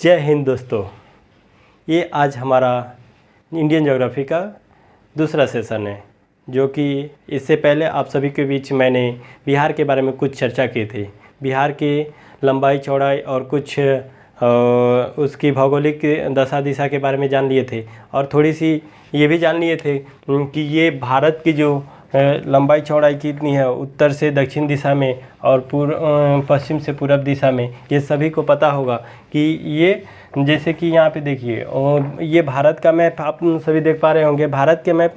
जय हिंद दोस्तों। ये आज हमारा इंडियन ज्योग्राफी का दूसरा सेशन है, जो कि इससे पहले आप सभी के बीच मैंने बिहार के बारे में कुछ चर्चा की थी। बिहार की लंबाई चौड़ाई और कुछ उसकी भौगोलिक दशा दिशा के बारे में जान लिए थे, और थोड़ी सी ये भी जान लिए थे कि ये भारत की जो लंबाई चौड़ाई कितनी है उत्तर से दक्षिण दिशा में और पश्चिम से पूर्व दिशा में, ये सभी को पता होगा कि ये जैसे कि यहाँ पे देखिए, ये भारत का मैप आप सभी देख पा रहे होंगे। भारत के मैप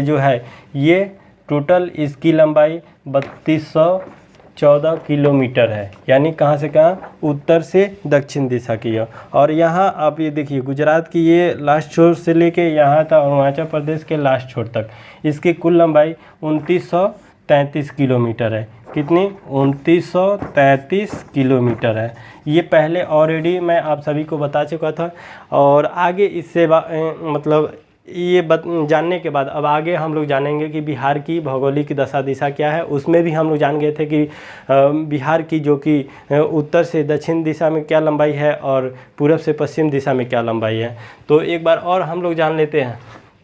जो है ये टोटल इसकी लंबाई 3214 किलोमीटर है, यानी कहाँ से कहाँ, उत्तर से दक्षिण दिशा की है। और यहाँ आप ये देखिए गुजरात की ये लास्ट छोर से लेके यहाँ तक अरुणाचल प्रदेश के लास्ट छोर तक इसकी कुल लंबाई 2933 किलोमीटर है। कितनी? 2933 किलोमीटर है। ये पहले ऑलरेडी मैं आप सभी को बता चुका था, और आगे इससे मतलब ये जानने के बाद अब आगे हम लोग जानेंगे कि बिहार की भौगोलिक दशा दिशा क्या है। उसमें भी हम लोग जान गए थे कि बिहार की जो कि उत्तर से दक्षिण दिशा में क्या लंबाई है और पूर्व से पश्चिम दिशा में क्या लंबाई है। तो एक बार और हम लोग जान लेते हैं।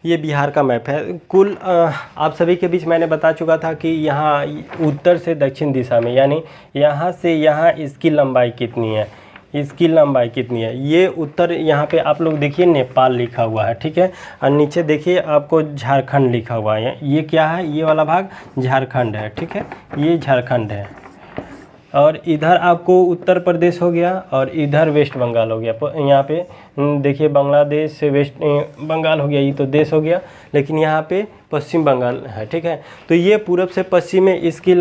ये बिहार का मैप है। कुल आप सभी के बीच मैंने बता चुका था कि यहाँ उत्तर से दक्षिण दिशा में, यानी यहाँ से यहाँ इसकी लंबाई कितनी है, इसकी लंबाई कितनी है। ये उत्तर यहाँ पे आप लोग देखिए नेपाल लिखा हुआ है, ठीक है। और नीचे देखिए आपको झारखंड लिखा हुआ है। ये क्या है? ये वाला भाग झारखंड है, ठीक है। ये झारखंड है, और इधर आपको उत्तर प्रदेश हो गया और इधर वेस्ट बंगाल हो गया। यहाँ पे देखिए बांग्लादेश से वेस्ट बंगाल हो गया, ये तो देश हो गया, लेकिन यहाँ पे पश्चिम बंगाल है, ठीक है। तो ये पूरब से पश्चिम में इसकी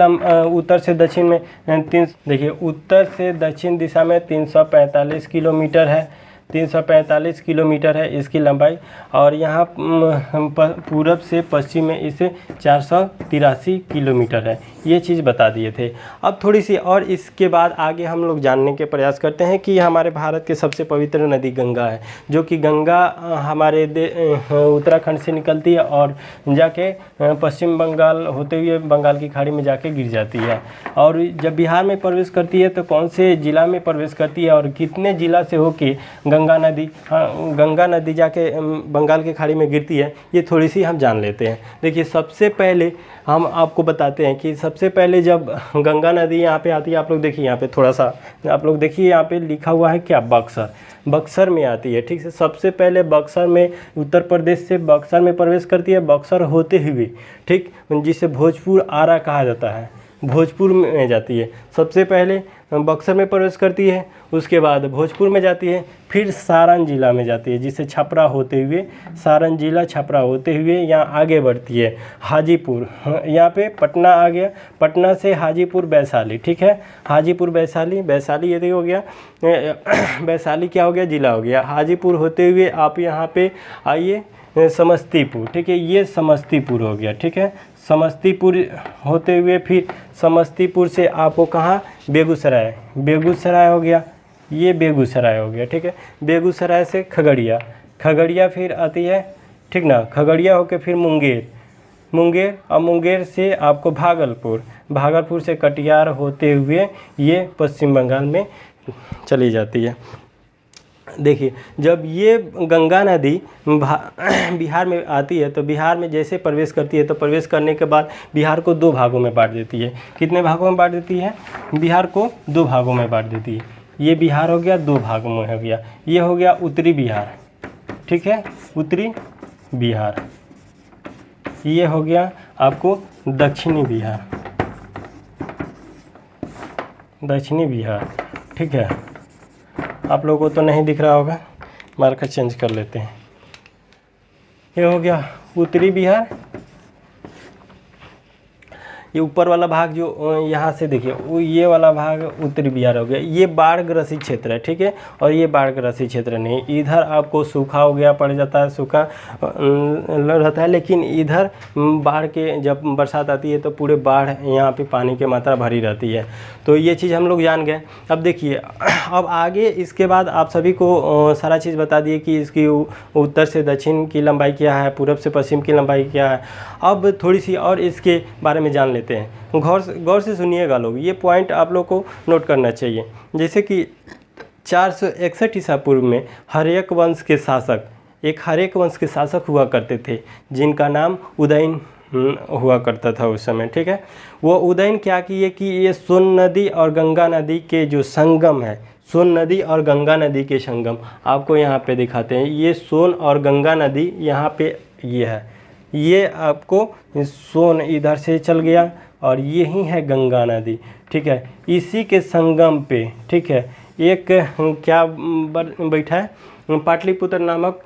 उत्तर से दक्षिण में देखिए उत्तर से दक्षिण दिशा में 345 किलोमीटर है। 345 किलोमीटर है इसकी लंबाई, और यहाँ पूरब से पश्चिम में इसे 483 किलोमीटर है। ये चीज़ बता दिए थे। अब थोड़ी सी और इसके बाद आगे हम लोग जानने के प्रयास करते हैं कि हमारे भारत के सबसे पवित्र नदी गंगा है, जो कि गंगा हमारे उत्तराखंड से निकलती है और जाके पश्चिम बंगाल होते हुए बंगाल की खाड़ी में जाके गिर जाती है। और जब बिहार में प्रवेश करती है तो कौन से ज़िला में प्रवेश करती है और कितने ज़िला से होके गंगा नदी जाके बंगाल की खाड़ी में गिरती है, ये थोड़ी सी हम जान लेते हैं। देखिए सबसे पहले हम आपको बताते हैं कि सबसे पहले जब गंगा नदी यहाँ पे आती है, आप लोग देखिए यहाँ पे थोड़ा सा आप लोग देखिए यहाँ पे लिखा हुआ है क्या, बक्सर। बक्सर में आती है, ठीक है। सबसे पहले बक्सर में, उत्तर प्रदेश से बक्सर में प्रवेश करती है, बक्सर होते हुए, ठीक, जिसे भोजपुर आरा कहा जाता है, भोजपुर में जाती है। सबसे पहले बक्सर में प्रवेश करती है, उसके बाद भोजपुर में जाती है, फिर सारण जिला में जाती है, जिसे छपरा होते हुए, सारण जिला छपरा होते हुए यहाँ आगे बढ़ती है हाजीपुर। यहाँ पे पटना आ गया, पटना से हाजीपुर वैशाली, ठीक है। हाजीपुर वैशाली, वैशाली यदि हो गया, वैशाली क्या हो गया, जिला हो गया। हाजीपुर होते हुए आप यहाँ पे आइए समस्तीपुर, ठीक है। ये समस्तीपुर हो गया, ठीक है। समस्तीपुर होते हुए फिर समस्तीपुर से आपको कहाँ, बेगूसराय, बेगूसराय हो गया, ये बेगूसराय हो गया, ठीक है। बेगूसराय से खगड़िया, खगड़िया फिर आती है, ठीक ना। खगड़िया होके फिर मुंगेर, मुंगेर, और मुंगेर से आपको भागलपुर, भागलपुर से कटिहार होते हुए ये पश्चिम बंगाल में चली जाती है। देखिए जब ये गंगा नदी बिहार में आती है तो बिहार में जैसे प्रवेश करती है तो प्रवेश करने के बाद बिहार को दो भागों में बांट देती है। कितने भागों में बांट देती है? बिहार को दो भागों में बांट देती है। ये बिहार हो गया, दो भागों में हो गया। ये हो गया उत्तरी बिहार, ठीक है, उत्तरी बिहार। ये हो गया आपको दक्षिणी बिहार, दक्षिणी बिहार, ठीक है। आप लोगों को तो नहीं दिख रहा होगा, मार्कर चेंज कर लेते हैं। ये हो गया उत्तरी बिहार। ये ऊपर वाला भाग जो यहाँ से देखिए, वो ये वाला भाग उत्तरी बिहार हो गया। ये बाढ़ ग्रसित क्षेत्र है, ठीक है, और ये बाढ़ ग्रसित क्षेत्र नहीं। इधर आपको सूखा हो गया, पड़ जाता है, सूखा रहता है, लेकिन इधर बाढ़ के जब बरसात आती है तो पूरे बाढ़ यहाँ पे पानी की मात्रा भरी रहती है। तो ये चीज़ हम लोग जान गए। अब देखिए अब आगे इसके बाद आप सभी को सारा चीज़ बता दिए कि इसकी उत्तर से दक्षिण की लंबाई क्या है, पूरब से पश्चिम की लंबाई क्या है। अब थोड़ी सी और इसके बारे में जान लेते हैं। गौर से सुनिएगा लोग, ये पॉइंट आप लोग को नोट करना चाहिए। जैसे कि 461 ईसा पूर्व में हर्यक वंश के शासक, एक हर्यक वंश के शासक हुआ करते थे जिनका नाम उदयन हुआ करता था उस समय, ठीक है। वो उदयन क्या किए कि ये सोन नदी और गंगा नदी के जो संगम है, सोन नदी और गंगा नदी के संगम आपको यहाँ पे दिखाते हैं। ये सोन और गंगा नदी यहाँ पे ये है, ये आपको सोन इधर से चल गया और यही है गंगा नदी, ठीक है। इसी के संगम पे, ठीक है, एक क्या बैठा है, पाटलिपुत्र नामक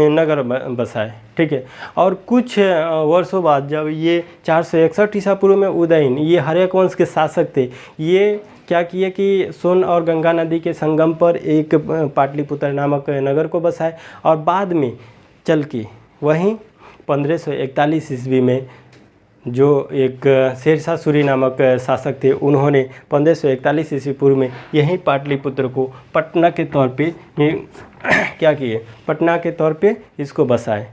नगर बसा है, ठीक है। और कुछ वर्षों बाद जब ये 461 ईसा पूर्व में उदयन, ये हर्यक वंश के शासक थे, ये क्या किए कि सोन और गंगा नदी के संगम पर एक पाटलिपुत्र नामक नगर को बसाए और बाद में चल के वहीं 1541 ईस्वी में जो एक शेरशाह सूरी नामक शासक थे, उन्होंने 1541 ईस्वी पूर्व में यहीं पाटलिपुत्र को पटना के तौर पे क्या किए, पटना के तौर पे इसको बसाए।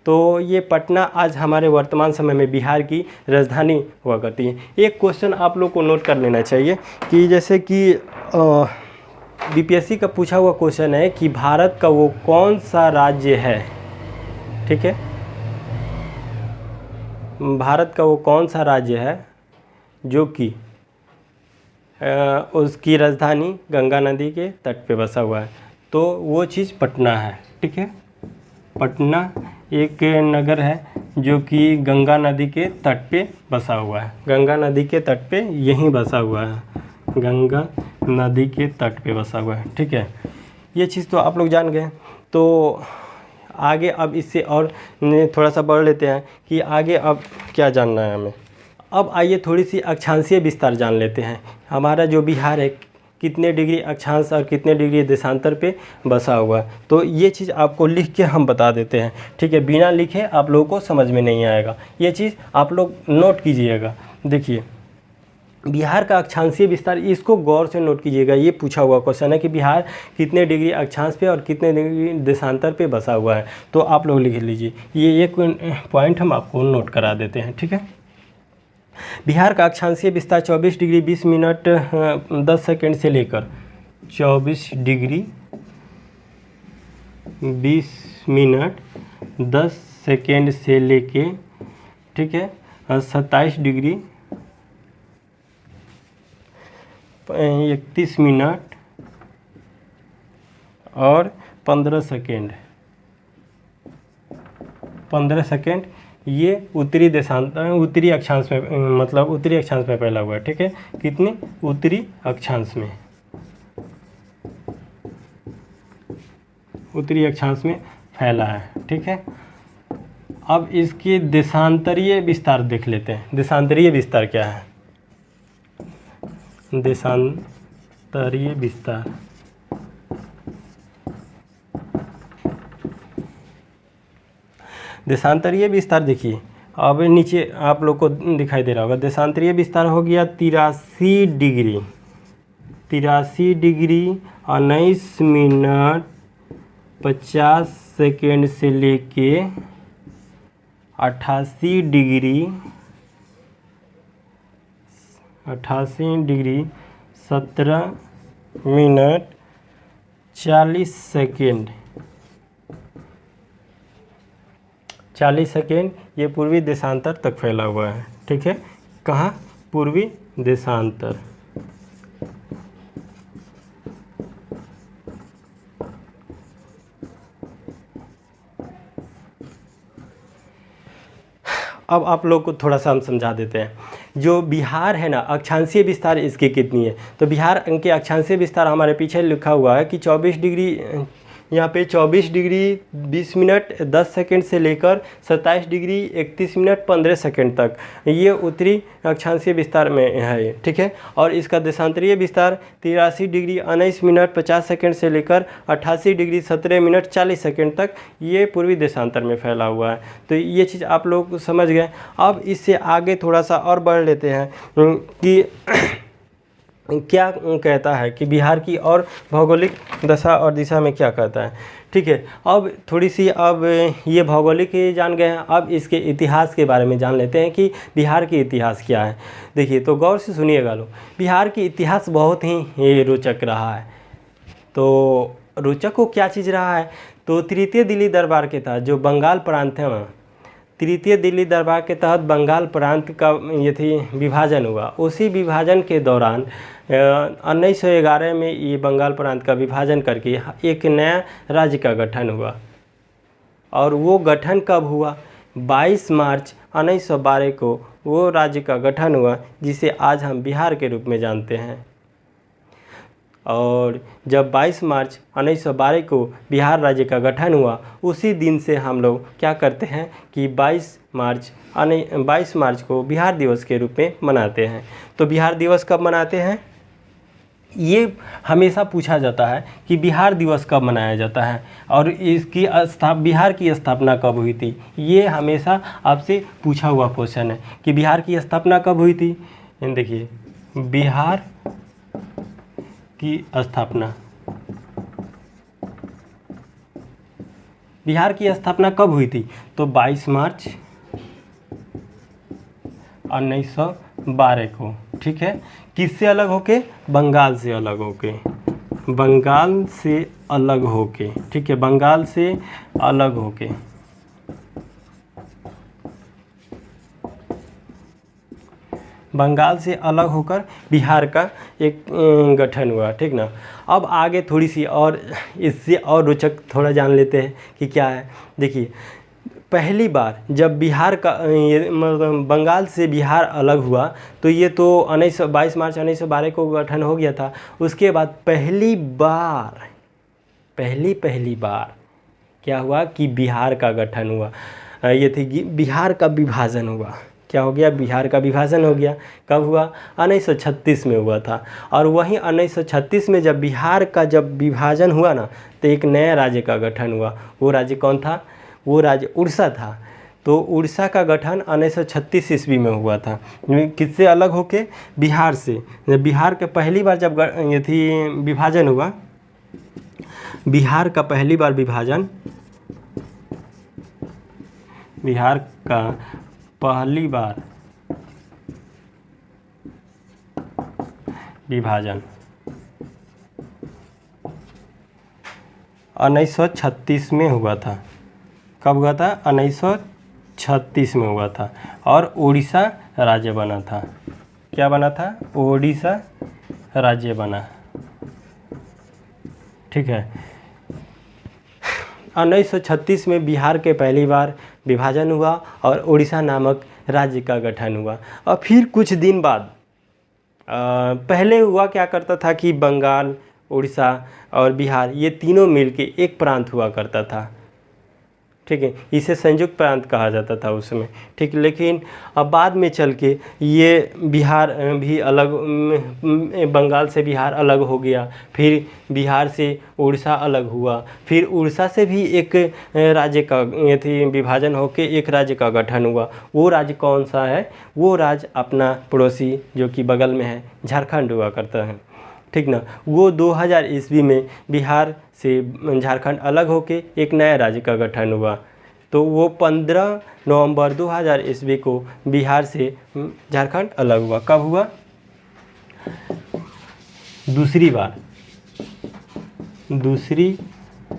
तो ये पटना आज हमारे वर्तमान समय में बिहार की राजधानी हुआ करती है। एक क्वेश्चन आप लोग को नोट कर लेना चाहिए कि जैसे कि बीपीएससी का पूछा हुआ क्वेश्चन है कि भारत का वो कौन सा राज्य है, ठीक है, भारत का वो कौन सा राज्य है जो कि उसकी राजधानी गंगा नदी के तट पे बसा हुआ है, तो वो चीज़ पटना है, ठीक है। पटना एक नगर है जो कि गंगा नदी के तट पे बसा हुआ है, गंगा नदी के तट पे यहीं बसा हुआ है, गंगा नदी के तट पे बसा हुआ है, ठीक है। ये चीज़ तो आप लोग जान गए। तो आगे अब इससे और थोड़ा सा बढ़ लेते हैं कि आगे अब क्या जानना है हमें। अब आइए थोड़ी सी अक्षांशीय विस्तार जान लेते हैं। हमारा जो बिहार है कितने डिग्री अक्षांश और कितने डिग्री देशांतर पे बसा हुआ है, तो ये चीज़ आपको लिख के हम बता देते हैं, ठीक है। बिना लिखे आप लोगों को समझ में नहीं आएगा, ये चीज़ आप लोग नोट कीजिएगा। देखिए बिहार का अक्षांशीय विस्तार, इसको गौर से नोट कीजिएगा। ये पूछा हुआ क्वेश्चन है कि बिहार कितने डिग्री अक्षांश पे और कितने डिग्री देशांतर पे बसा हुआ है, तो आप लोग लिख लीजिए। ये एक पॉइंट हम आपको नोट करा देते हैं, ठीक है। बिहार का अक्षांशीय विस्तार 24 डिग्री 20 मिनट 10 सेकेंड से लेकर 24 डिग्री 20 मिनट 10 सेकेंड से लेके, ठीक है, 27 डिग्री 31 मिनट और 15 सेकेंड ये उत्तरी देशांतर, उत्तरी अक्षांश में, मतलब उत्तरी अक्षांश में फैला हुआ है, ठीक है। कितने उत्तरी अक्षांश में, उत्तरी अक्षांश में फैला है, ठीक है। अब इसके देशांतरीय विस्तार देख लेते हैं। देशांतरीय विस्तार क्या है, देशांतरीय विस्तार, देशांतरीय विस्तार देखिए अब नीचे आप लोग को दिखाई दे रहा होगा। देशांतरीय विस्तार हो गया 83 डिग्री 19 मिनट 50 सेकेंड से लेके 88 डिग्री 17 मिनट 40 सेकेंड, 40 सेकेंड ये पूर्वी देशांतर तक फैला हुआ है, ठीक है। कहाँ, पूर्वी देशांतर। अब आप लोग को थोड़ा सा हम समझा देते हैं। जो बिहार है ना, अक्षांशीय विस्तार इसकी कितनी है, तो बिहार के अक्षांशीय विस्तार हमारे पीछे लिखा हुआ है कि 24 डिग्री, यहाँ पे 24 डिग्री 20 मिनट 10 सेकेंड से लेकर 27 डिग्री 31 मिनट 15 सेकेंड तक ये उत्तरी अक्षांशीय विस्तार में है, ठीक है। और इसका देशांतरीय विस्तार 83 डिग्री 19 मिनट 50 सेकेंड से लेकर 88 डिग्री 17 मिनट 40 सेकेंड तक ये पूर्वी देशांतर में फैला हुआ है। तो ये चीज़ आप लोग समझ गए। अब इससे आगे थोड़ा सा और बढ़ लेते हैं कि क्या कहता है कि बिहार की और भौगोलिक दशा और दिशा में क्या कहता है। ठीक है, अब थोड़ी सी अब ये भौगोलिक जान गए हैं, अब इसके इतिहास के बारे में जान लेते हैं कि बिहार की इतिहास क्या है। देखिए तो गौर से सुनिएगा लोग, बिहार की इतिहास बहुत ही रोचक रहा है। तो रोचक को क्या चीज़ रहा है, तो तृतीय दिल्ली दरबार के तहत जो बंगाल प्रांत है ना, तृतीय दिल्ली दरबार के तहत बंगाल प्रांत का ये थी विभाजन हुआ। उसी विभाजन के दौरान 1911 में ये बंगाल प्रांत का विभाजन करके एक नया राज्य का गठन हुआ। और वो गठन कब हुआ, 22 मार्च 1912 को वो राज्य का गठन हुआ, जिसे आज हम बिहार के रूप में जानते हैं। और जब 22 मार्च 1912 को बिहार राज्य का गठन हुआ, उसी दिन से हम लोग क्या करते हैं कि 22 मार्च को बिहार दिवस के रूप में मनाते हैं। तो बिहार दिवस कब मनाते हैं, ये हमेशा पूछा जाता है कि बिहार दिवस कब मनाया जाता है और इसकी बिहार की स्थापना कब हुई थी। ये हमेशा आपसे पूछा हुआ क्वेश्चन है कि बिहार की स्थापना कब हुई थी। देखिए बिहार की स्थापना, बिहार की स्थापना कब हुई थी, तो 22 मार्च 1912 को। ठीक है, किससे अलग होके, बंगाल से अलग होके, बंगाल से अलग होके। ठीक है, बंगाल से अलग होके, बंगाल से अलग होकर बिहार का एक गठन हुआ। ठीक ना, अब आगे थोड़ी सी और इससे और रोचक थोड़ा जान लेते हैं कि क्या है। देखिए पहली बार जब बिहार का ये मतलब बंगाल से बिहार अलग हुआ, तो ये तो 22 मार्च 1912 को गठन हो गया था। उसके बाद पहली बार क्या हुआ कि बिहार का गठन हुआ, ये थी बिहार का विभाजन हुआ। क्या हो गया, बिहार का विभाजन हो गया। कब हुआ, 1936 में हुआ था। और वहीं 1936 में जब बिहार का जब विभाजन हुआ ना, तो एक नया राज्य का गठन हुआ। वो राज्य कौन था, वो राज्य उड़ीसा था। तो उड़ीसा का गठन 1936 ईस्वी में हुआ था। किससे अलग होके, बिहार से। बिहार के पहली बार जब ये थी विभाजन हुआ, बिहार का पहली बार विभाजन, बिहार का पहली बार विभाजन 1936 में हुआ था। कब हुआ था, 1936 में हुआ था। और उड़ीसा राज्य बना था। क्या बना था, उड़ीसा राज्य बना। ठीक है, 1936 में बिहार के पहली बार विभाजन हुआ और उड़ीसा नामक राज्य का गठन हुआ। और फिर कुछ दिन बाद पहले हुआ क्या करता था कि बंगाल, उड़ीसा और बिहार ये तीनों मिलके एक प्रांत हुआ करता था। ठीक है, इसे संयुक्त प्रांत कहा जाता था उसमें। ठीक, लेकिन अब बाद में चल के ये बिहार भी अलग, बंगाल से बिहार अलग हो गया, फिर बिहार से उड़ीसा अलग हुआ, फिर उड़ीसा से भी एक राज्य का ये थी विभाजन होके एक राज्य का गठन हुआ। वो राज्य कौन सा है, वो राज्य अपना पड़ोसी जो कि बगल में है, झारखंड हुआ करता है। ठीक ना, वो 2000 ईस्वी में बिहार से झारखंड अलग होके एक नया राज्य का गठन हुआ। तो वो 15 नवंबर 2000 ईस्वी को बिहार से झारखंड अलग हुआ। कब हुआ, दूसरी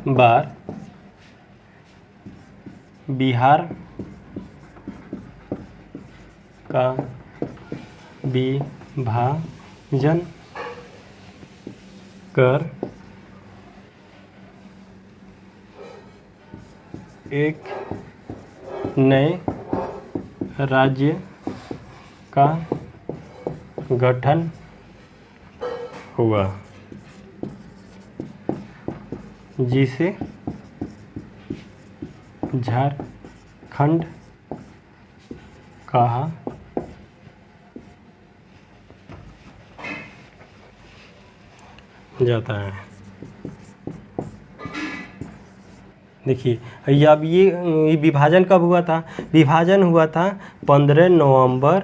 बार बिहार का विभाजन कर एक नए राज्य का गठन हुआ, जिसे झारखंड कहा जाता है। देखिए अब ये विभाजन कब हुआ था, विभाजन हुआ था 15 नवंबर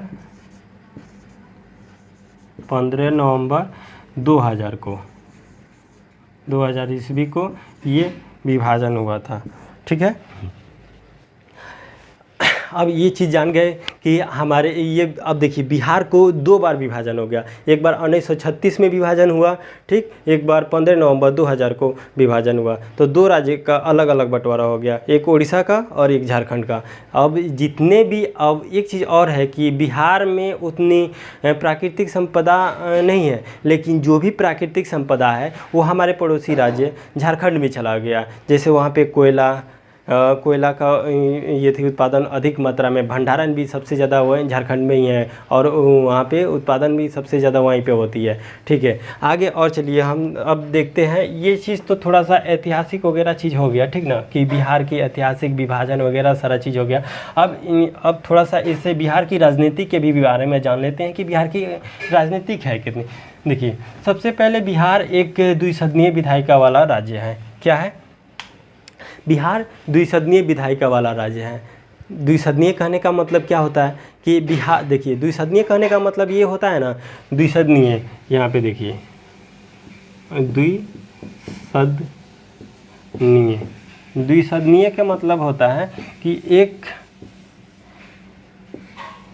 15 नवंबर 2000 को, 2000 ईस्वी को ये विभाजन हुआ था। ठीक है, अब ये चीज़ जान गए कि हमारे ये, अब देखिए बिहार को 2 बार विभाजन हो गया। एक बार 1936 में विभाजन हुआ, ठीक, एक बार 15 नवंबर 2000 को विभाजन हुआ। तो 2 राज्य का अलग अलग बंटवारा हो गया, एक उड़ीसा का और एक झारखंड का। अब जितने भी, अब एक चीज़ और है कि बिहार में उतनी प्राकृतिक संपदा नहीं है, लेकिन जो भी प्राकृतिक संपदा है वो हमारे पड़ोसी राज्य झारखंड में चला गया। जैसे वहाँ पे कोयला का ये थी उत्पादन अधिक मात्रा में, भंडारण भी सबसे ज़्यादा वो झारखंड में ही है, और वहाँ पे उत्पादन भी सबसे ज़्यादा वहीं पे होती है। ठीक है, आगे और चलिए हम अब देखते हैं। ये चीज़ तो थोड़ा सा ऐतिहासिक वगैरह चीज़ हो गया, ठीक ना, कि बिहार की ऐतिहासिक विभाजन वगैरह सारा चीज़ हो गया। अब थोड़ा सा इससे बिहार की राजनीति के भी बारे में जान लेते हैं कि बिहार की राजनीतिक है कितनी। देखिए, सबसे पहले बिहार एक द्विसदनीय विधायिका वाला राज्य है। क्या है? बिहार द्विसदनीय विधायिका वाला राज्य है। द्विसदनीय कहने का मतलब क्या होता है कि बिहार, देखिए द्विसदनीय कहने का मतलब ये होता है ना, द्विसदनीय, यहाँ पे देखिए द्विसदनीय, द्विसदनीय का मतलब होता है कि एक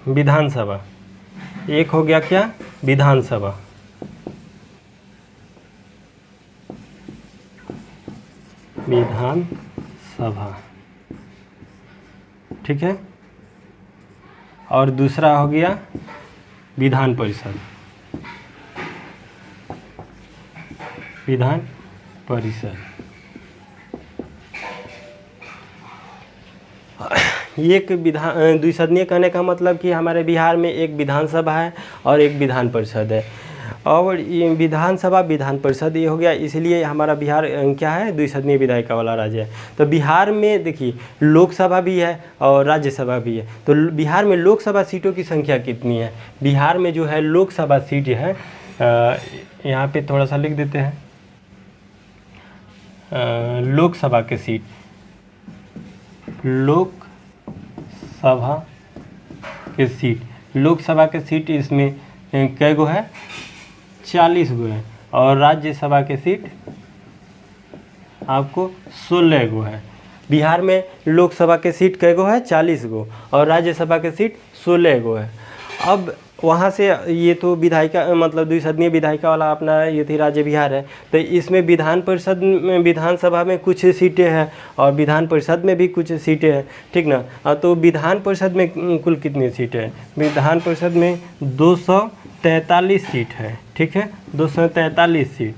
विधानसभा, एक हो गया क्या, विधानसभा, विधानसभा, ठीक है, और दूसरा हो गया विधान परिषद, विधान परिषद। एक द्विसदनीय कहने का मतलब कि हमारे बिहार में एक विधानसभा है और एक विधान परिषद है, और ये विधानसभा विधान परिषद ये हो गया, इसलिए हमारा बिहार क्या है, द्विसदनीय विधायिका वाला राज्य है। तो बिहार में देखिए लोकसभा भी है और राज्यसभा भी है। तो बिहार में लोकसभा सीटों की संख्या कितनी है? बिहार में जो है लोकसभा सीट है, यहाँ पे थोड़ा सा लिख देते हैं, लोकसभा के सीट, लोकसभा के सीट इसमें कै गो है, 40 गो है, और राज्यसभा के सीट आपको 16 गो है। बिहार में लोकसभा के सीट कै गो है, 40 गो, और राज्यसभा के सीट 16 गो है। अब वहाँ से ये तो विधायिका मतलब द्विसदनीय विधायिका वाला अपना ये थी राज्य बिहार है। तो इसमें विधान परिषद में, विधानसभा में कुछ सीटें हैं और विधान परिषद में भी कुछ सीटें हैं, ठीक ना। तो विधान परिषद में कुल कितनी सीटें हैं? विधान परिषद में 243 सीट है, ठीक है, 243 सीट।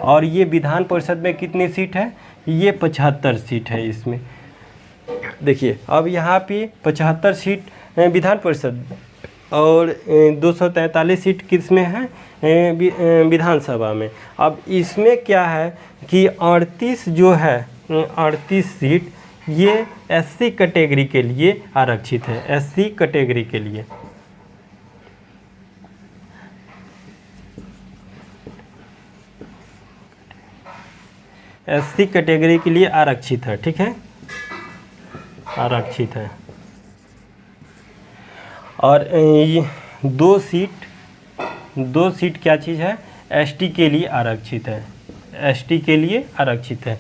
और ये विधान परिषद में कितनी सीट है? ये 75 सीट है इसमें। देखिए अब यहाँ पे 75 सीट विधान परिषद और 243 सीट किस में है? विधानसभा में। अब इसमें क्या है कि 38 जो है, 38 सीट ये SC कैटेगरी के लिए आरक्षित है, SC कैटेगरी के लिए। SC कैटेगरी के लिए आरक्षित है, ठीक है, आरक्षित है। और ये 2 सीट क्या चीज़ है? ST के लिए आरक्षित है, ST के लिए आरक्षित है।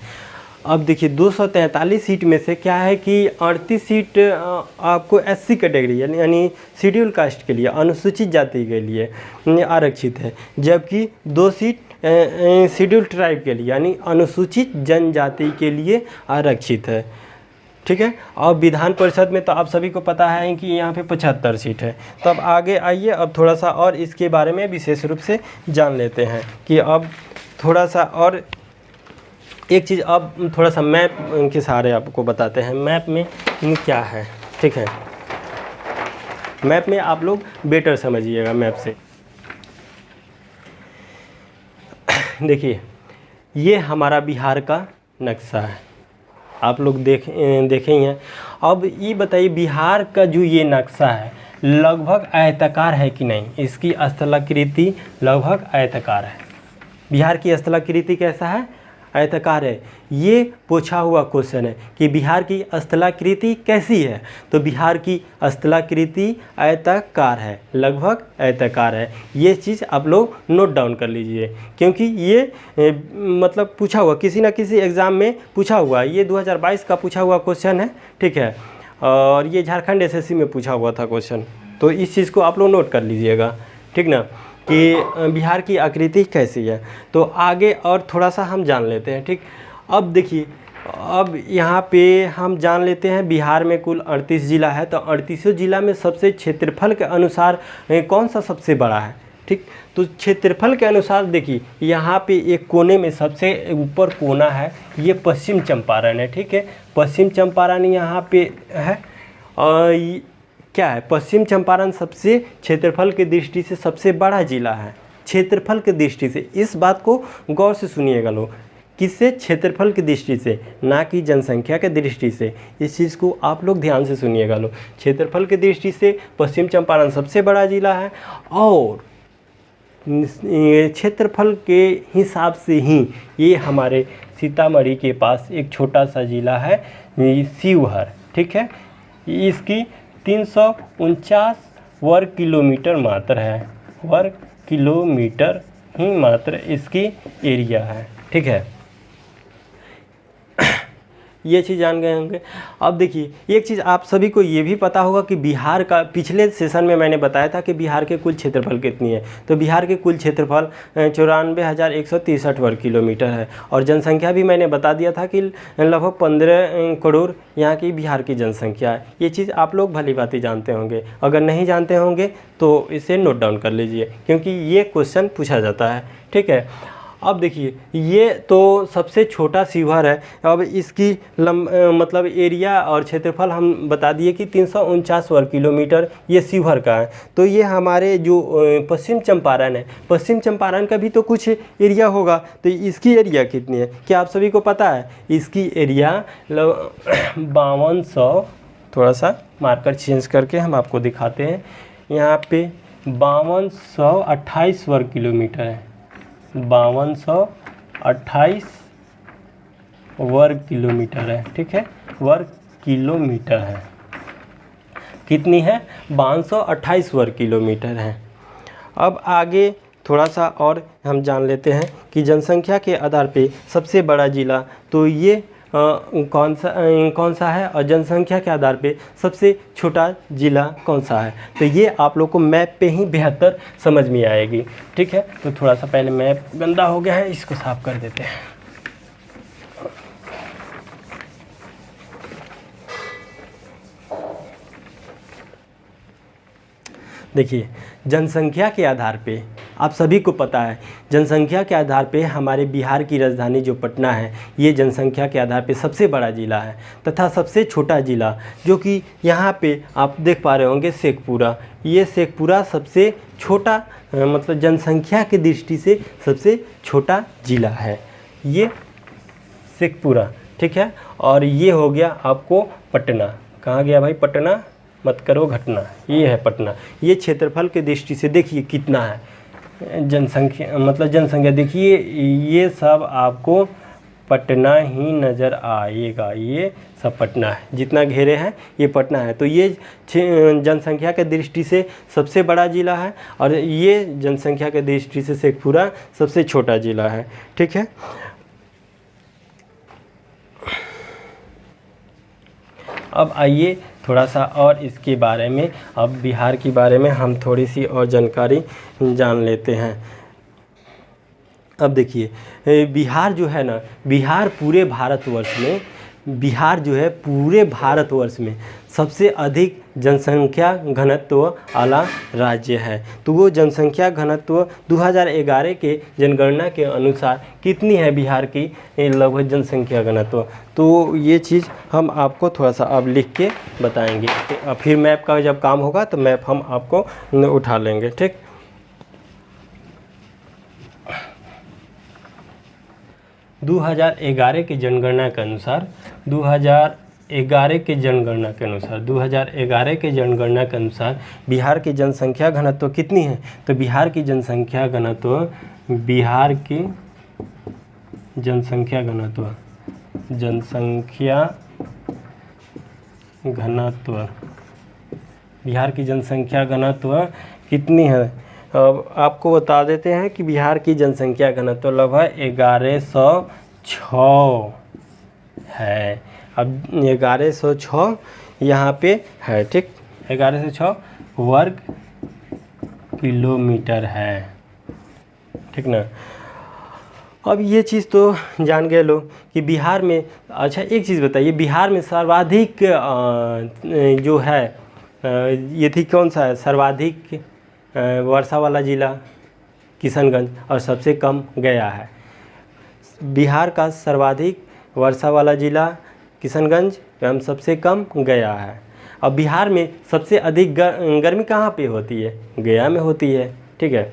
अब देखिए 243 सीट में से क्या है कि 38 सीट आपको SC कैटेगरी यानी शेड्यूल कास्ट के लिए, अनुसूचित जाति के लिए आरक्षित है, जबकि 2 सीट शेड्यूल ट्राइब के लिए यानी अनुसूचित जनजाति के लिए आरक्षित है, ठीक है। और विधान परिषद में तो आप सभी को पता है कि यहाँ पे 75 सीट है। तो अब आगे आइए, अब थोड़ा सा और इसके बारे में विशेष रूप से जान लेते हैं कि अब थोड़ा सा और एक चीज़, अब थोड़ा सा मैप के सहारे आपको बताते हैं मैप में क्या है, ठीक है। मैप में आप लोग बेटर समझिएगा मैप से। देखिए ये हमारा बिहार का नक्शा है, आप लोग देखे ही हैं। अब ये बताइए बिहार का जो ये नक्शा है लगभग आयताकार है कि नहीं? इसकी स्थलाकृति लगभग आयताकार है। बिहार की स्थलाकृति कैसा है? आयताकार है। ये पूछा हुआ क्वेश्चन है कि बिहार की स्थलाकृति कैसी है, तो बिहार की स्थलाकृति आयताकार है, लगभग आयताकार है। ये चीज़ आप लोग नोट डाउन कर लीजिए, क्योंकि ये मतलब पूछा हुआ किसी ना किसी एग्ज़ाम में पूछा हुआ, ये 2022 का पूछा हुआ क्वेश्चन है, ठीक है। और ये झारखंड एसएससी में पूछा हुआ था क्वेश्चन, तो इस चीज़ को आप लोग नोट कर लीजिएगा, ठीक ना, कि बिहार की आकृति कैसी है। तो आगे और थोड़ा सा हम जान लेते हैं, ठीक। अब देखिए, अब यहाँ पे हम जान लेते हैं बिहार में कुल 38 ज़िला है, तो 38 ज़िला में सबसे क्षेत्रफल के अनुसार कौन सा सबसे बड़ा है, ठीक। तो क्षेत्रफल के अनुसार देखिए, यहाँ पे एक कोने में सबसे ऊपर कोना है, ये पश्चिम चंपारण है, ठीक है। पश्चिम चंपारण यहाँ पे है, और क्या है, पश्चिम चंपारण सबसे क्षेत्रफल की दृष्टि से सबसे बड़ा ज़िला है, क्षेत्रफल की दृष्टि से। इस बात को गौर से सुनिएगा लोग, किससे, क्षेत्रफल की दृष्टि से, ना कि जनसंख्या के दृष्टि से। इस चीज़ को आप लोग ध्यान से सुनिएगा लोग, क्षेत्रफल की दृष्टि से पश्चिम चंपारण सबसे बड़ा ज़िला है, और क्षेत्रफल के हिसाब से ही ये हमारे सीतामढ़ी के पास एक छोटा सा ज़िला है, शिवहर, ठीक है। इसकी 349 वर्ग किलोमीटर मात्र है, वर्ग किलोमीटर ही मात्र इसकी एरिया है, ठीक है। ये चीज़ जान गए होंगे। अब देखिए, एक चीज़ आप सभी को ये भी पता होगा कि बिहार का, पिछले सेशन में मैंने बताया था कि बिहार के कुल क्षेत्रफल कितनी है, तो बिहार के कुल क्षेत्रफल 94,163 वर्ग किलोमीटर है, और जनसंख्या भी मैंने बता दिया था कि लगभग 15 करोड़ यहाँ की बिहार की जनसंख्या है। ये चीज़ आप लोग भली भांति जानते होंगे, अगर नहीं जानते होंगे तो इसे नोट डाउन कर लीजिए, क्योंकि ये क्वेश्चन पूछा जाता है, ठीक है। अब देखिए, ये तो सबसे छोटा शिवहर है। अब इसकी मतलब एरिया और क्षेत्रफल हम बता दिए कि 349 वर्ग किलोमीटर ये शिवहर का है। तो ये हमारे जो पश्चिम चंपारण है, पश्चिम चंपारण का भी तो कुछ एरिया होगा, तो इसकी एरिया कितनी है, क्या आप सभी को पता है? इसकी एरिया 5200, थोड़ा सा मार्कर चेंज करके हम आपको दिखाते हैं, यहाँ पे 5228 वर्ग किलोमीटर है, 5228 वर्ग किलोमीटर है, ठीक है, वर्ग किलोमीटर है। कितनी है? 5228 वर्ग किलोमीटर है। अब आगे थोड़ा सा और हम जान लेते हैं कि जनसंख्या के आधार पे सबसे बड़ा ज़िला तो ये कौन सा है, और जनसंख्या के आधार पे सबसे छोटा ज़िला कौन सा है, तो ये आप लोग को मैप पे ही बेहतर समझ में आएगी, ठीक है। तो थोड़ा सा पहले मैप गंदा हो गया है, इसको साफ कर देते हैं। देखिए, जनसंख्या के आधार पे आप सभी को पता है, जनसंख्या के आधार पे हमारे बिहार की राजधानी जो पटना है, ये जनसंख्या के आधार पे सबसे बड़ा ज़िला है, तथा सबसे छोटा ज़िला जो कि यहाँ पे आप देख पा रहे होंगे, शेखपुरा। ये शेखपुरा सबसे छोटा मतलब जनसंख्या की दृष्टि से सबसे छोटा ज़िला है, ये शेखपुरा, ठीक है। और ये हो गया आपको पटना। कहाँ गया भाई पटना? मत करो घटना। ये है पटना। ये क्षेत्रफल के दृष्टि से देखिए कितना है, जनसंख्या मतलब जनसंख्या देखिए, ये सब आपको पटना ही नज़र आएगा, ये सब पटना है, जितना घेरे हैं ये पटना है। तो ये जनसंख्या के दृष्टि से सबसे बड़ा ज़िला है, और ये जनसंख्या के दृष्टि से शेखपुरा सबसे छोटा ज़िला है, ठीक है। अब आइए थोड़ा सा और इसके बारे में, अब बिहार के बारे में हम थोड़ी सी और जानकारी जान लेते हैं। अब देखिए, बिहार जो है ना, बिहार पूरे भारतवर्ष में, बिहार जो है पूरे भारतवर्ष में सबसे अधिक जनसंख्या घनत्व वाला राज्य है। तो वो जनसंख्या घनत्व 2011 के जनगणना के अनुसार कितनी है बिहार की लगभग जनसंख्या घनत्व, तो ये चीज़ हम आपको थोड़ा सा अब लिख के बताएंगे। फिर मैप का जब काम होगा तो मैप हम आपको उठा लेंगे, ठीक। 2011 की जनगणना के अनुसार 2011 के जनगणना के अनुसार बिहार की जनसंख्या घनत्व कितनी है, तो बिहार की जनसंख्या घनत्व, बिहार की जनसंख्या घनत्व, जनसंख्या घनत्व, बिहार की जनसंख्या घनत्व कितनी है? अब आपको बता देते हैं कि बिहार की जनसंख्या घनत्व लगभग 1106 है। अब 1106 यहाँ पे है, ठीक, 1106 वर्ग किलोमीटर है, ठीक ना। अब ये चीज़ तो जान गए लोग कि बिहार में, अच्छा एक चीज़ बताइए, बिहार में सर्वाधिक जो है ये थी कौन सा है? सर्वाधिक वर्षा वाला जिला किशनगंज और सबसे कम गया है। बिहार का सर्वाधिक वर्षा वाला जिला किशनगंज एवं सबसे कम गया है। अब बिहार में सबसे अधिक गर्मी कहाँ पे होती है? गया में होती है, ठीक है।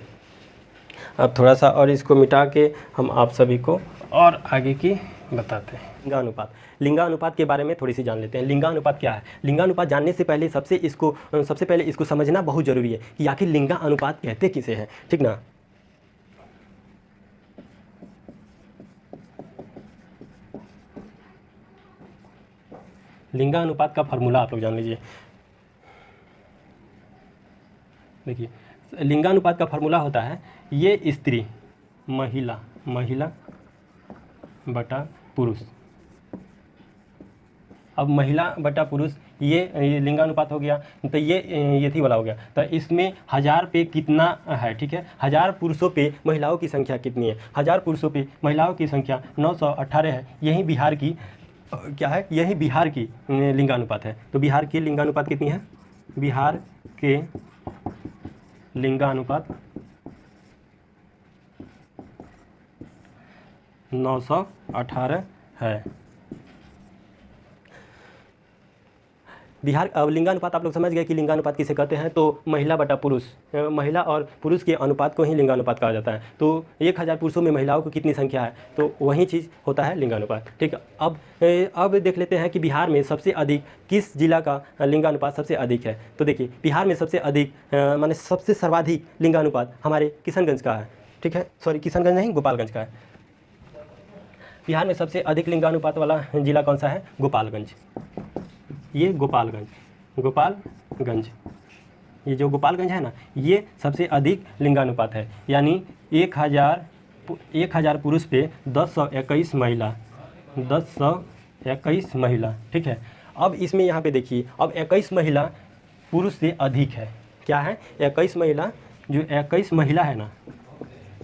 अब थोड़ा सा और इसको मिटा के हम आप सभी को और आगे की बताते हैं। लिंगानुपात, लिंगानुपात के बारे में थोड़ी सी जान लेते हैं। लिंगानुपात क्या है? लिंगानुपात जानने से पहले सबसे पहले इसको समझना बहुत ज़रूरी है कि आखिर लिंगानुपात कहते किसे हैं, ठीक ना। लिंगानुपात का फार्मूला आप लोग जान लीजिए। देखिए, लिंगानुपात का फार्मूला होता है ये स्त्री, महिला बटा पुरुष। अब महिला बटा पुरुष ये लिंगानुपात हो गया, तो ये थी वाला हो गया। तो इसमें 1000 पे कितना है, ठीक है। 1000 पुरुषों पे महिलाओं की संख्या कितनी है? 1000 पुरुषों पे महिलाओं की संख्या 918 है। यही बिहार की क्या है? यही बिहार की लिंगानुपात है। तो बिहार की लिंगानुपात कितनी है? बिहार के लिंगानुपात 918 है। बिहार, अब लिंगानुपात आप लोग समझ गए कि लिंगानुपात किसे कहते हैं। तो महिला बटा पुरुष, महिला और पुरुष के अनुपात को ही लिंगानुपात कहा जाता है। तो 1000 पुरुषों में महिलाओं की कितनी संख्या है, तो वही चीज़ होता है लिंगानुपात, ठीक है। अब देख लेते हैं कि बिहार में सबसे अधिक किस जिला का लिंगानुपात सबसे अधिक है। तो देखिए, बिहार में सबसे अधिक माने सबसे सर्वाधिक लिंगानुपात हमारे किशनगंज का है, ठीक है। सॉरी, किशनगंज नहीं, गोपालगंज का है। बिहार में सबसे अधिक लिंगानुपात वाला जिला कौन सा है? गोपालगंज। ये गोपालगंज, ये जो गोपालगंज है ना, ये सबसे अधिक लिंगानुपात है। यानी 1000 पुरुष पे 1021 महिला, 1021 महिला, ठीक है। अब इसमें यहाँ पे देखिए, अब 21 महिला पुरुष से अधिक है। क्या है? 21 महिला, जो 21 महिला है ना,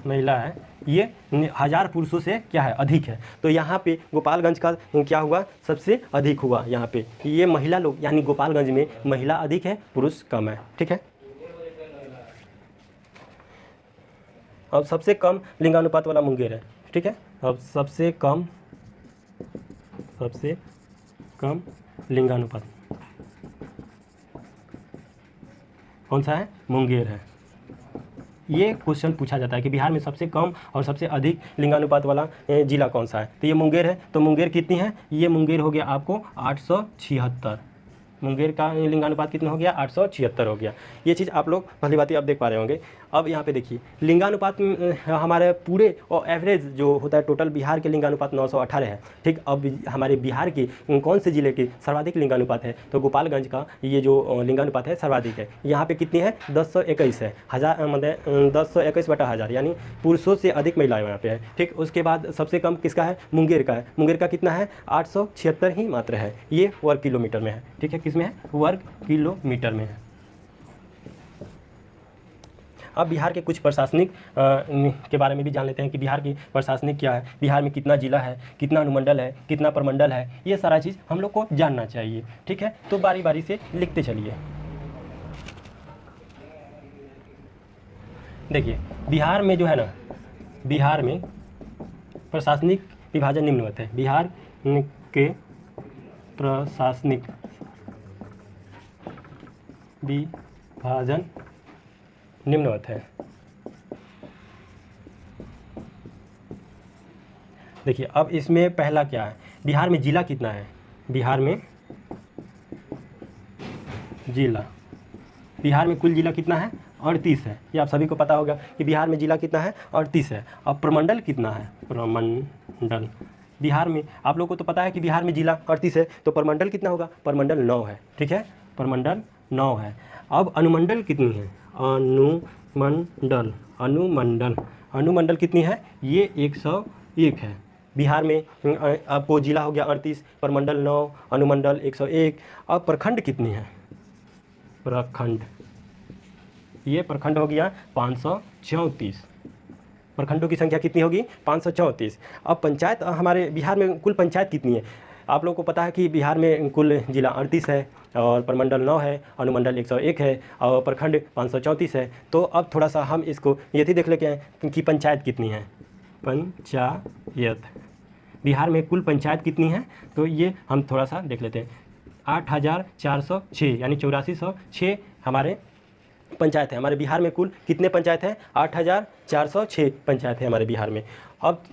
महिला है, ये 1000 पुरुषों से क्या है? अधिक है। तो यहाँ पे गोपालगंज का क्या हुआ? सबसे अधिक हुआ। यहाँ पे ये महिला लोग, यानी गोपालगंज में महिला अधिक है, पुरुष कम है, ठीक है। अब सबसे कम लिंगानुपात वाला मुंगेर है, ठीक है। अब सबसे कम लिंगानुपात कौन सा है? मुंगेर है। ये क्वेश्चन पूछा जाता है कि बिहार में सबसे कम और सबसे अधिक लिंगानुपात वाला जिला कौन सा है। तो ये मुंगेर है। तो मुंगेर कितनी है? ये मुंगेर हो गया आपको 876। मुंगेर का लिंगानुपात कितना हो गया? 876 हो गया। ये चीज़ आप लोग भली भांति आप देख पा रहे होंगे। अब यहाँ पे देखिए, लिंगानुपात हमारे पूरे और एवरेज जो होता है टोटल बिहार के लिंगानुपात 918 है, ठीक। अब हमारे बिहार के कौन से ज़िले के सर्वाधिक लिंगानुपात है? तो गोपालगंज का ये जो लिंगानुपात है सर्वाधिक है। यहाँ पे कितनी है? 1021 है। 1000 मतलब 1021 बटा 1000, यानी पुरुषों से अधिक महिलाएं यहाँ पे है, ठीक। उसके बाद सबसे कम किसका है? मुंगेर का है। मुंगेर का कितना है? 876 ही मात्र है। ये वर्ग किलोमीटर में है, ठीक है। किस में है? वर्ग किलोमीटर में है। अब बिहार के कुछ प्रशासनिक के बारे में भी जान लेते हैं कि बिहार की प्रशासनिक क्या है, बिहार में कितना जिला है, कितना अनुमंडल है, कितना प्रमंडल है। ये सारा चीज़ हम लोग को जानना चाहिए, ठीक है। तो बारी बारी से लिखते चलिए। देखिए, बिहार में जो है ना, बिहार में प्रशासनिक विभाजन निम्नवत है। बिहार के प्रशासनिक विभाजन निम्नवत है। देखिए, अब इसमें पहला क्या है? बिहार में जिला कितना है? बिहार में जिला बिहार में कुल जिला कितना है? 38 है। ये आप सभी को पता होगा कि बिहार में जिला कितना है? 38 है। अब प्रमंडल कितना है? प्रमंडल बिहार में आप लोग को तो पता है कि बिहार में जिला 38 है, तो प्रमंडल कितना होगा? प्रमंडल 9 है। ठीक है, प्रमंडल 9 है। अब अनुमंडल कितनी है? अनुमंडल अनुमंडल अनुमंडल कितनी है? ये 101 है। बिहार में आपको जिला हो गया 38, प्रमंडल 9, अनुमंडल 101। अब प्रखंड कितनी है? प्रखंड, ये प्रखंड हो गया 534। प्रखंडों की संख्या कितनी होगी? 534। अब पंचायत हमारे बिहार में कुल पंचायत कितनी है? आप लोगों को पता है कि बिहार में कुल जिला 38 है और प्रमंडल 9 है, अनुमंडल 101 है और प्रखंड 534 है। तो अब थोड़ा सा हम इसको ये भी देख लेते हैं कि पंचायत कितनी है। पंचायत बिहार में कुल पंचायत कितनी है? तो ये हम थोड़ा सा देख लेते हैं। 8406 यानी 8406 हमारे पंचायत है। हमारे बिहार में कुल कितने पंचायत हैं? 8406 पंचायत है हमारे बिहार में। अब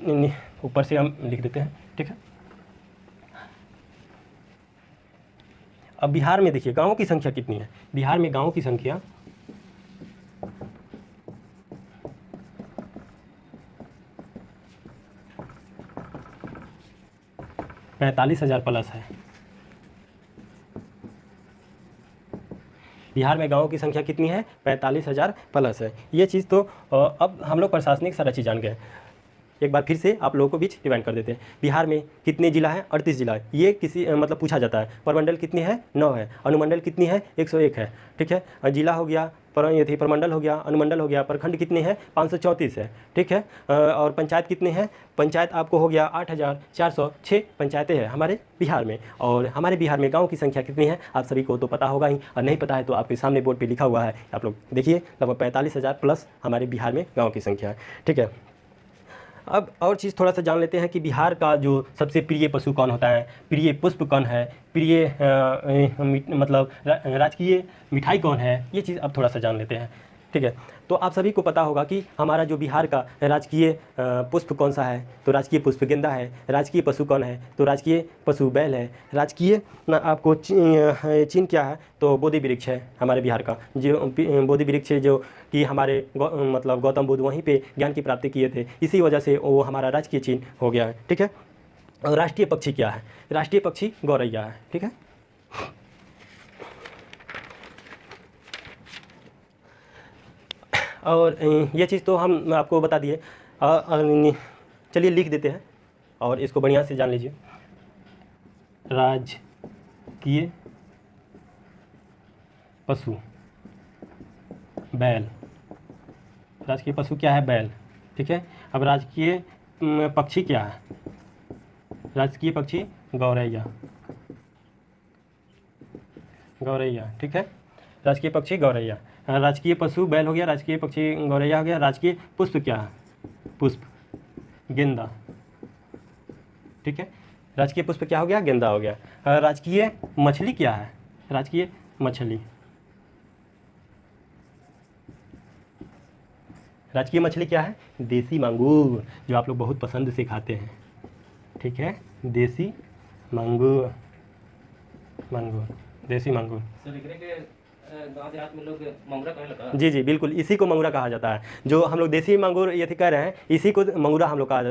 ऊपर से हम लिख देते हैं। ठीक है, अब बिहार में देखिए गांवों की संख्या कितनी है? बिहार में गांवों की संख्या 45,000 प्लस है। बिहार में गांवों की संख्या कितनी है? 45,000 प्लस है। ये चीज़ तो अब हम लोग प्रशासनिक सारा चीज़ जान गए। एक बार फिर से आप लोगों को बीच डिवाइड कर देते हैं। बिहार में कितने जिला हैं? 38 जिला है। ये किसी मतलब पूछा जाता है। प्रमंडल कितनी है? 9 है। अनुमंडल कितनी है? 101 है। ठीक है, जिला हो गया, ये थी प्रमंडल हो गया, अनुमंडल हो गया, प्रखंड कितने हैं? 534 है। ठीक है, और पंचायत कितने हैं? पंचायत आपको हो गया 8406 पंचायतें हैं हमारे बिहार में। और हमारे बिहार में गाँव की संख्या कितनी है आप सभी को तो पता होगा ही, और नहीं पता है तो आपके सामने बोर्ड पर लिखा हुआ है, आप लोग देखिए। लगभग 45,000 प्लस हमारे बिहार में गाँव की संख्या है। ठीक है, अब और चीज़ थोड़ा सा जान लेते हैं कि बिहार का जो सबसे प्रिय पशु कौन होता है, प्रिय पुष्प कौन है, प्रिय मतलब राजकीय मिठाई कौन है, ये चीज़ अब थोड़ा सा जान लेते हैं। ठीक है, तो आप सभी को पता होगा कि हमारा जो बिहार का राजकीय पुष्प कौन सा है? तो राजकीय पुष्प गेंदा है। राजकीय पशु कौन है? तो राजकीय पशु बैल है। राजकीय आपको चिन्ह क्या है? तो बोधि वृक्ष है हमारे बिहार का। जो बोधि वृक्ष है जो कि हमारे मतलब गौतम बुद्ध वहीं पे ज्ञान की प्राप्ति किए थे, इसी वजह से वो हमारा राजकीय चिन्ह हो गया है। ठीक है, और राष्ट्रीय पक्षी क्या है? राष्ट्रीय पक्षी गौरैया है। ठीक है, और ये चीज़ तो हम आपको बता दिए। चलिए लिख देते हैं और इसको बढ़िया से जान लीजिए। राजकीय पशु बैल। राजकीय पशु क्या है? बैल। ठीक है, अब राजकीय पक्षी क्या है? राजकीय पक्षी गौरैया। गौरैया। ठीक है, राजकीय पक्षी गौरैया। राजकीय पशु बैल हो गया, राजकीय पक्षी गौरैया हो गया। राजकीय पुष्प क्या है? पुष्प गेंदा। ठीक है, राजकीय पुष्प क्या हो गया? गेंदा हो गया। राजकीय मछली क्या है? राजकीय मछली। राजकीय मछली क्या है? देसी मांगूर, जो आप लोग बहुत पसंद से खाते हैं। ठीक है, देसी मांगूर। मांगूर, देसी मांगूर। गाँव देहात में लोग मंगूरा कहने लगा। जी जी बिल्कुल, इसी को मंगूरा कहा जाता है। जो हम लोग देसी मांगूर ये कह रहे हैं, इसी को मंगूरा हम लोग कहा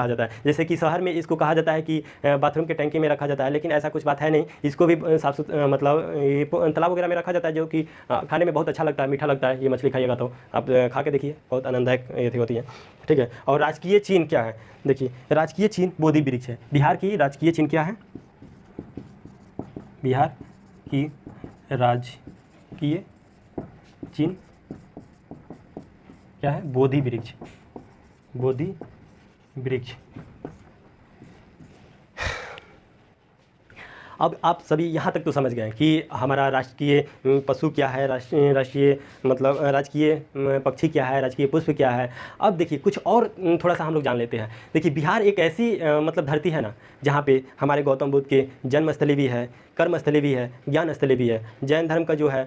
जाता है। जैसे कि शहर में इसको कहा जाता है कि बाथरूम के टैंकी में रखा जाता है, लेकिन ऐसा कुछ बात है नहीं। इसको भी साफ सुथरा मतलब ये तालाब वगैरह में रखा जाता है, जो कि खाने में बहुत अच्छा लगता है, मीठा लगता है। ये मछली खाइएगा तो आप खा के देखिए, बहुत आनंददायक ये होती है। ठीक है, और राजकीय चिन्ह क्या है? देखिए, राजकीय चिन्ह बोधि वृक्ष है। बिहार की राजकीय चिन्ह क्या है? बिहार की राजकीय चिन्ह क्या है? बोधि वृक्ष। बोधि वृक्ष। अब आप सभी यहाँ तक तो समझ गए कि हमारा राष्ट्रीय पशु क्या है, राष्ट्रीय मतलब राजकीय पक्षी क्या है, राजकीय पुष्प क्या है। अब देखिए कुछ और थोड़ा सा हम लोग जान लेते हैं। देखिए, बिहार एक ऐसी मतलब धरती है ना, जहाँ पे हमारे गौतम बुद्ध के जन्मस्थली भी है, कर्मस्थली भी है, ज्ञान स्थली भी है। जैन धर्म का जो है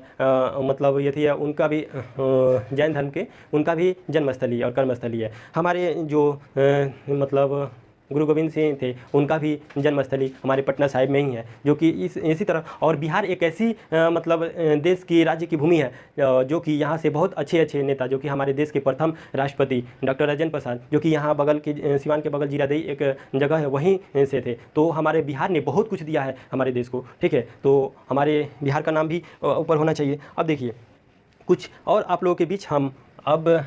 मतलब ये थी उनका भी जैन धर्म के उनका भी जन्मस्थली और कर्मस्थली है। हमारे जो मतलब गुरु गोविंद सिंह थे, उनका भी जन्मस्थली हमारे पटना साहिब में ही है, जो कि इसी तरह। और बिहार एक ऐसी मतलब देश की राज्य की भूमि है जो कि यहाँ से बहुत अच्छे अच्छे नेता, जो कि हमारे देश के प्रथम राष्ट्रपति डॉक्टर राजेंद्र प्रसाद, जो कि यहाँ बगल के सिवान के बगल जीरादेई एक जगह है वहीं से थे। तो हमारे बिहार ने बहुत कुछ दिया है हमारे देश को, ठीक है। तो हमारे बिहार का नाम भी ऊपर होना चाहिए। अब देखिए कुछ और आप लोगों के बीच हम अब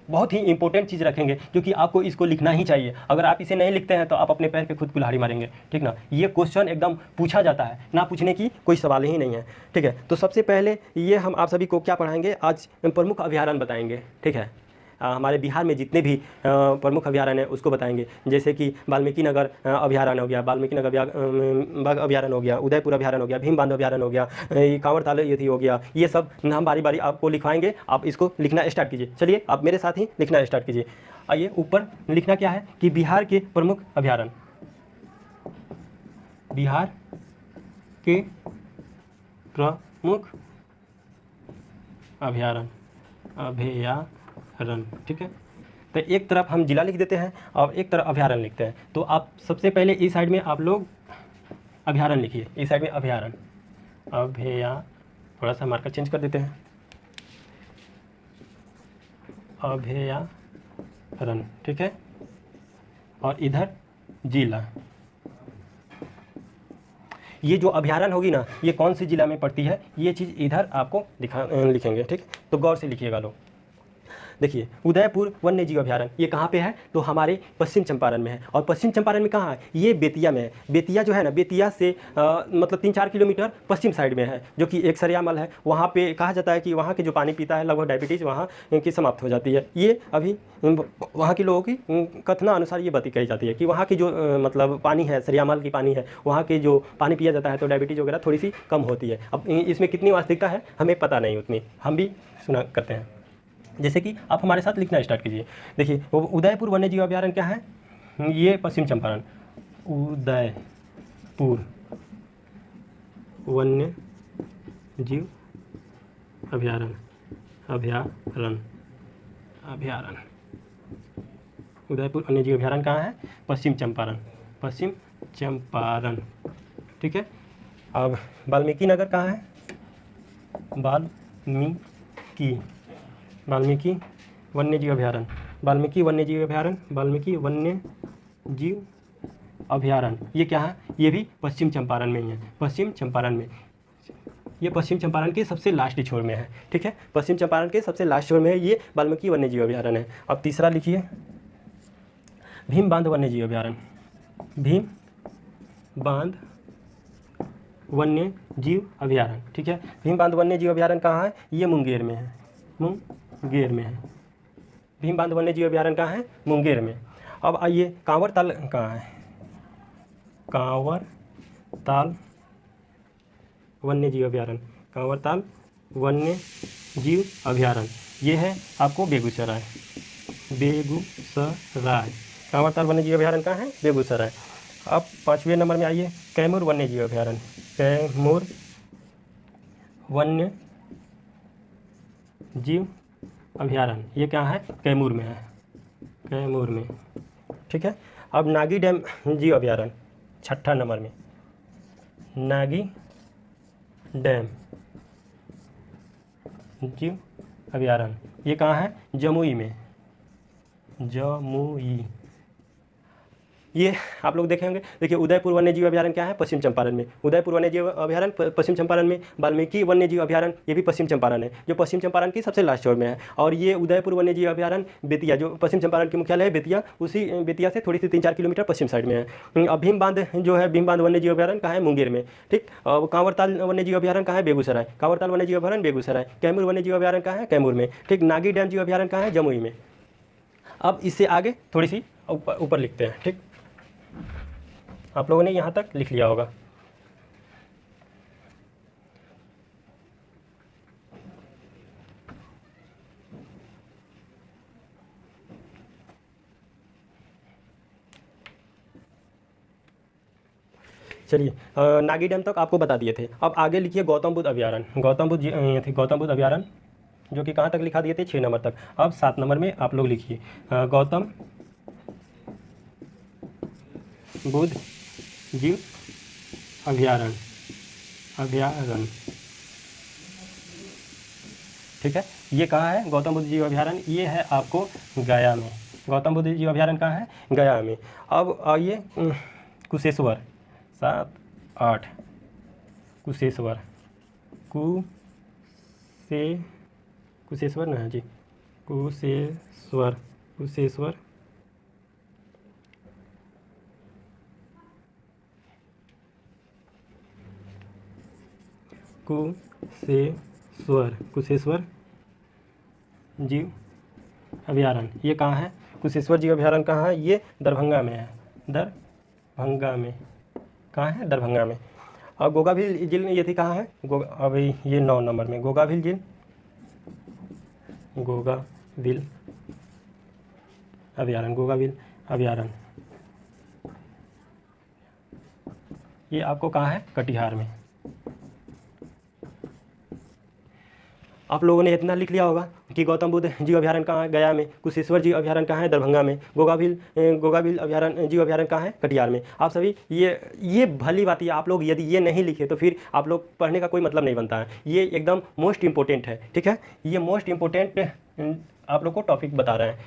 बहुत ही इंपॉर्टेंट चीज़ रखेंगे, क्योंकि आपको इसको लिखना ही चाहिए। अगर आप इसे नहीं लिखते हैं तो आप अपने पैर पे खुद कुल्हाड़ी मारेंगे, ठीक ना। ये क्वेश्चन एकदम पूछा जाता है, ना पूछने की कोई सवाल ही नहीं है, ठीक है। तो सबसे पहले ये हम आप सभी को क्या पढ़ाएंगे, आज प्रमुख अभयारण्य बताएंगे, ठीक है। हमारे बिहार में जितने भी प्रमुख अभयारण्य हैं उसको बताएंगे, जैसे कि वाल्मीकि नगर अभयारण्य हो गया, वाल्मीकि नगर बाघ अभयारण्य हो गया, उदयपुर अभयारण्य हो गया, भीम बांध अभयारण्य हो गया, ये कांवरताल ये हो गया। ये सब नाम बारी बारी आपको लिखवाएंगे, आप इसको लिखना स्टार्ट कीजिए। चलिए आप मेरे साथ ही लिखना स्टार्ट कीजिए। आइए ऊपर लिखना क्या है कि बिहार के प्रमुख अभयारण्य, बिहार के प्रमुख अभयारण्य, ठीक है। तो एक तरफ हम जिला लिख देते हैं और एक तरफ अभयारण्य लिखते हैं। तो आप सबसे पहले इस साइड में आप लोग अभयारण्य लिखिए, इस साइड में अभयारण्य, थोड़ा सा मार्कर चेंज कर देते हैं, अभयारण्य, ठीक है। और इधर जिला। ये जो अभयारण्य होगी ना, ये कौन सी जिला में पड़ती है, ये चीज़ इधर आपको लिखेंगे, ठीक। तो गौर से लिखिएगा लोग। देखिए उदयपुर वन्य जीव अभयारण्य ये कहाँ पे है, तो हमारे पश्चिम चंपारण में है। और पश्चिम चंपारण में कहाँ है, ये बेतिया में है। बेतिया जो है ना, बेतिया से मतलब 3-4 किलोमीटर पश्चिम साइड में है, जो कि एक सरियामल है। वहाँ पे कहा जाता है कि वहाँ के जो पानी पीता है लगभग डायबिटीज़ वहाँ की समाप्त हो जाती है। ये अभी वहाँ के लोगों की कथना अनुसार ये बात कही जाती है कि वहाँ की जो मतलब पानी है, सरियामल की पानी है, वहाँ के जो पानी पिया जाता है तो डायबिटीज़ वगैरह थोड़ी सी कम होती है। अब इसमें कितनी वास्तविकता है हमें पता नहीं, उतनी हम भी सुना करते हैं। जैसे कि आप हमारे साथ लिखना स्टार्ट कीजिए। देखिए उदयपुर वन्य जीव अभयारण्य क्या है, ये पश्चिम चंपारण, उदयपुर वन्य जीव अभयारण्य, उदयपुर वन्य जीव अभयारण्य कहाँ है, पश्चिम चंपारण, ठीक है। अब वाल्मीकि नगर कहाँ है, वाल्मीकि वन्य जीव अभयारण्य, वाल्मीकि वन्य जीव अभयारण्य ये क्या है, ये भी पश्चिम चंपारण में ही है, पश्चिम चंपारण में। ये पश्चिम चंपारण के सबसे लास्ट छोर में है, ठीक है। पश्चिम चंपारण के सबसे लास्ट छोर में है ये वाल्मीकि वन्य जीव अभयारण्य है। अब तीसरा लिखिए भीम बांध वन्य जीव अभयारण्य, भीम बांध वन्य जीव अभयारण्य, ठीक है। भीम बांध वन्य जीव अभयारण्य कहाँ है, ये मुंगेर में है, मुंगेर में है। भीम बांध वन्य जीव अभयारण्य कहाँ है, मुंगेर में। अब आइए कांवरताल कहाँ है, कांवरताल वन्य जीव अभयारण्य, कांवरताल वन्य जीव अभयारण्य ये है आपको बेगूसराय, कांवरताल वन्य जीव अभयारण्य कहाँ है, बेगूसराय। अब 5वें नंबर में आइए कैमूर वन्य जीव अभयारण्य, कैमूर वन्य जीव अभयारण्य ये क्या है, कैमूर में है, कैमूर में, ठीक है। अब नागी डैम जीव अभयारण्य 6ठा नंबर में, नागी डैम जीव अभयारण्य ये कहाँ है, जमुई में, जमुई। ये आप लोग देखे होंगे। देखिए उदयपुर वन्य जीव अभयारण्य क्या है, पश्चिम चंपारण में। उदयपुर वन्य जीव अभयारण्य पश्चिम चंपारण में। वाल्मीकि वन्य जीव अभयारण्य ये भी पश्चिम चंपारण है, जो पश्चिम चंपारण की सबसे लास्ट छोर में है। और ये उदयपुर वन्य जीव अभयारण्य बेतिया, जो पश्चिम चंपारण की मुख्यालय है बेतिया, उसी बेतिया से थोड़ी सी 3-4 किलोमीटर पश्चिम साइड में है। अब भीम बांध जो है, भीम बांध वन्य जीव अभयारण्य कहाँ है, मुंगेर में, ठीक। कांवरताल वन्य जीव अभयारण्य कहाँ है, बेगूसराय, कांवरताल वन्य जीव अभयारण्य बेगूसराय। कैमूर वन्य जीव अभयारण्य कहाँ है, कैमूर में, ठीक। नागी डैम जीव अभयारण्य कहाँ है, जमुई में। अब इससे आगे थोड़ी सी ऊपर लिखते हैं, ठीक। आप लोगों ने यहाँ तक लिख लिया होगा। चलिए नागी डैम तक आपको बता दिए थे। अब आगे लिखिए गौतम बुद्ध अभयारण्य, गौतम बुद्ध अभयारण्य जो कि कहाँ तक लिखा दिए थे, 6 नंबर तक। अब 7 नंबर में आप लोग लिखिए गौतम बुद्ध जीव अभयारण्य, ठीक है। ये कहाँ है? गौतम बुद्ध जीव अभयारण्य, ये है आपको गया में। गौतम बुद्ध जीव अभयारण्य कहाँ है? गया में। अब आइए कुशेश्वर, 7 8 कुशेश्वर, कुशेश्वर ना जी, कुशेश्वर कुशेश्वर जीव अभयारण्य, ये कहाँ है? कुशेश्वर जीव अभयारण्य कहाँ है? ये दरभंगा में है। दरभंगा में कहाँ है? दरभंगा में। और गोगाभील झील ये थी कहाँ है? अभी ये 9 नंबर में गोगाभील झील, गोगाभील अभयारण्य, ये आपको कहाँ है? कटिहार में। आप लोगों ने इतना लिख लिया होगा कि गौतम बुद्ध जीव अभयारण्य कहाँ है? गया में। कुशेश्वर जीव अभयारण्य कहाँ है? दरभंगा में। गोगाभील अभयारण्य जीव अभयारण्य कहाँ है? कटिहार में। आप सभी ये भली बात है। आप लोग यदि ये नहीं लिखे तो फिर आप लोग पढ़ने का कोई मतलब नहीं बनता है। ये एकदम मोस्ट इम्पोर्टेंट है, ठीक है। ये मोस्ट इम्पोर्टेंट आप लोग को टॉपिक बता रहे हैं।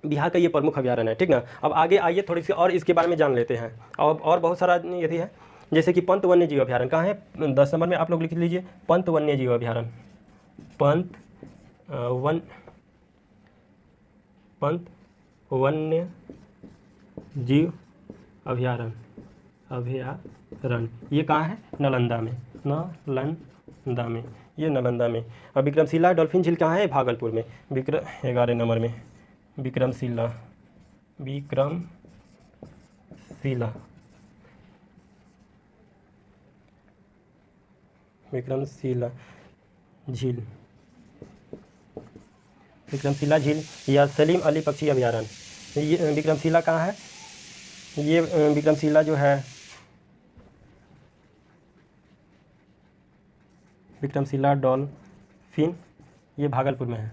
बिहार का ये प्रमुख अभयारण्य है, ठीक ना। अब आगे आइए थोड़ी सी और इसके बारे में जान लेते हैं। और बहुत सारा यदि है, जैसे कि पंत वन्य जीव अभयारण्य कहाँ है? 10 नंबर में आप लोग लिख लीजिए, पंत वन्य जीव अभयारण्य, पंत वन्य जीव अभयारण्य, ये कहाँ है? नालंदा में। ये नालंदा में। और विक्रमशिला डॉल्फिन झील कहाँ है? भागलपुर में। 11 नंबर में विक्रमशिला झील या सलीम अली पक्षी अभयारण्य। ये विक्रमशिला कहाँ है? ये विक्रमशिला जो है, विक्रमशिला डॉल्फिन, ये भागलपुर में है,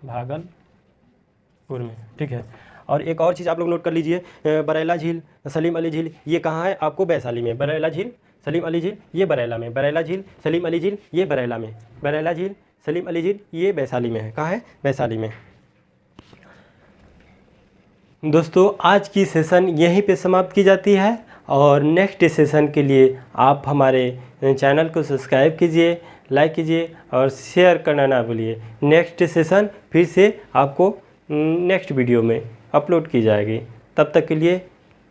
भागलपुर में, ठीक है। और एक और चीज़ आप लोग नोट कर लीजिए, बरैला झील, सलीम अली झील, ये कहाँ है? आपको वैशाली में। बरैला झील, सलीम अली झील, ये बरैला में। बरैला झील, सलीम अली झील, ये बरैला में। बरैला झील, सलीम अली झील, ये वैशाली में है। कहाँ है? वैशाली में। दोस्तों, आज की सेशन यहीं पे समाप्त की जाती है और नेक्स्ट सेशन के लिए आप हमारे चैनल को सब्सक्राइब कीजिए, लाइक कीजिए और शेयर करना ना भूलिए। नेक्स्ट सेशन फिर से आपको नेक्स्ट वीडियो में अपलोड की जाएगी। तब तक के लिए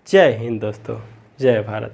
जय हिंद दोस्तों, जय भारत।